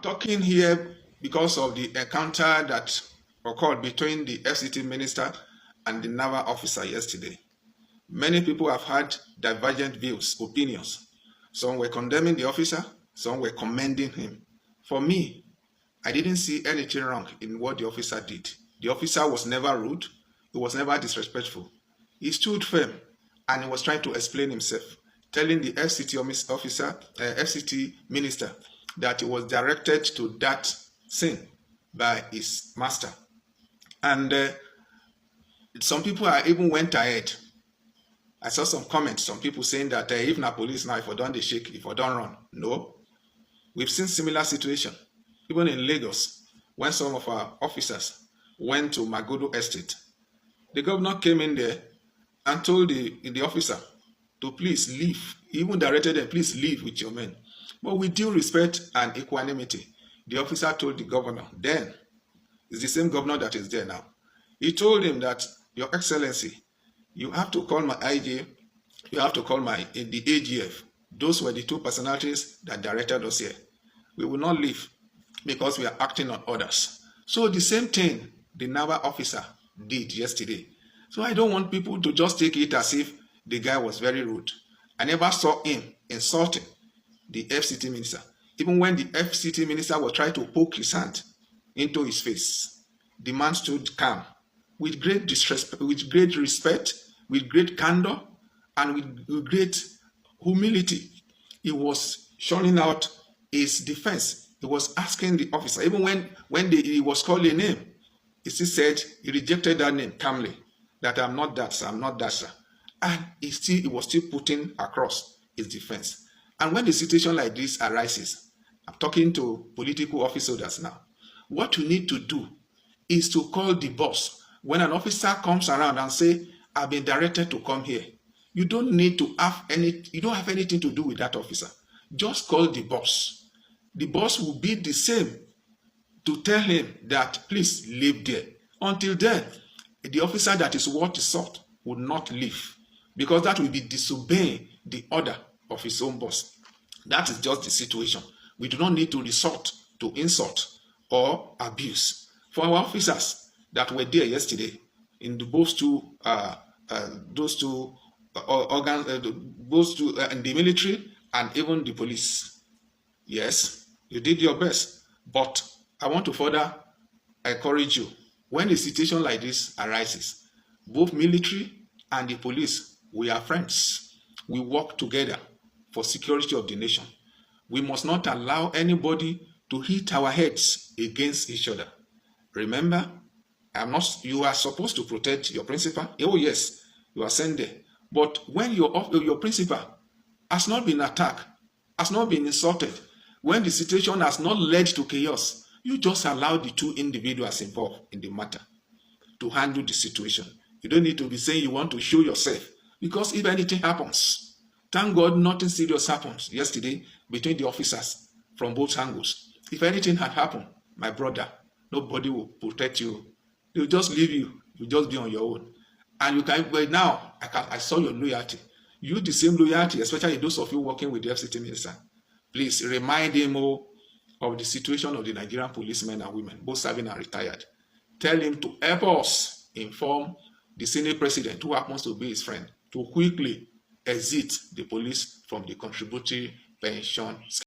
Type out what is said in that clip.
talking here because of the encounter that occurred between the FCT minister and the naval officer yesterday. Many people have had divergent views, opinions. Some were condemning the officer, some were commending him. For me, I didn't see anything wrong in what the officer did. The officer was never rude, he was never disrespectful. He stood firm and he was trying to explain himself, telling the FCT minister that he was directed to that scene by his master. And some people even went ahead. I saw some comments, some people saying that if na police now, if I don't they shake, if I don't run. No. We've seen similar situation, even in Lagos, when some of our officers went to Magodo Estate. The governor came in there and told the officer to please leave. He even directed them, please leave with your men. But with due respect and equanimity, the officer told the governor, then, it's the same governor that is there now. He told him that, Your Excellency, you have to call my IG, you have to call the AGF. Those were the two personalities that directed us here. We will not leave because we are acting on orders. So the same thing the naval officer did yesterday. So I don't want people to just take it as if the guy was very rude. I never saw him insulting the FCT minister. Even when the FCT minister was trying to poke his hand into his face, the man stood calm, with great disrespect, with great respect, with great candor, and with great humility. He was showing out his defense. He was asking the officer, even when he was called a name, he still said, he rejected that name calmly, that I'm not that, sir, I'm not that, sir. And he was still putting across his defense. And when a situation like this arises, I'm talking to political officers now, what you need to do is to call the boss. When an officer comes around and say, I've been directed to come here, you don't need to have you don't have anything to do with that officer. Just call the boss. The boss will be the same to tell him that please leave there. Until then, the officer that is worth his salt will not leave, because that will be disobeying the order of his own boss. That is just the situation. We do not need to resort to insult or abuse. For our officers that were there yesterday in those two organs, in the military and even the police, yes, you did your best. But I want to further encourage you, when a situation like this arises, both military and the police, we are friends. We work together for security of the nation. We must not allow anybody to hit our heads against each other. Remember, you are supposed to protect your principal. Oh yes, you are sent there. But when your principal has not been attacked, has not been insulted, when the situation has not led to chaos, you just allow the two individuals involved in the matter to handle the situation. You don't need to be saying you want to show yourself, because if anything happens, thank God nothing serious happens yesterday between the officers from both angles. If anything had happened, my brother, nobody will protect you. They will just leave you. You'll just be on your own. And you can, but now, I saw your loyalty. Use the same loyalty, especially those of you working with the FCT minister. Please remind him of the situation of the Nigerian policemen and women, both serving and retired. Tell him to help us inform the Senate president, who happens to be his friend, to quickly exit the police from the contributory pension scheme.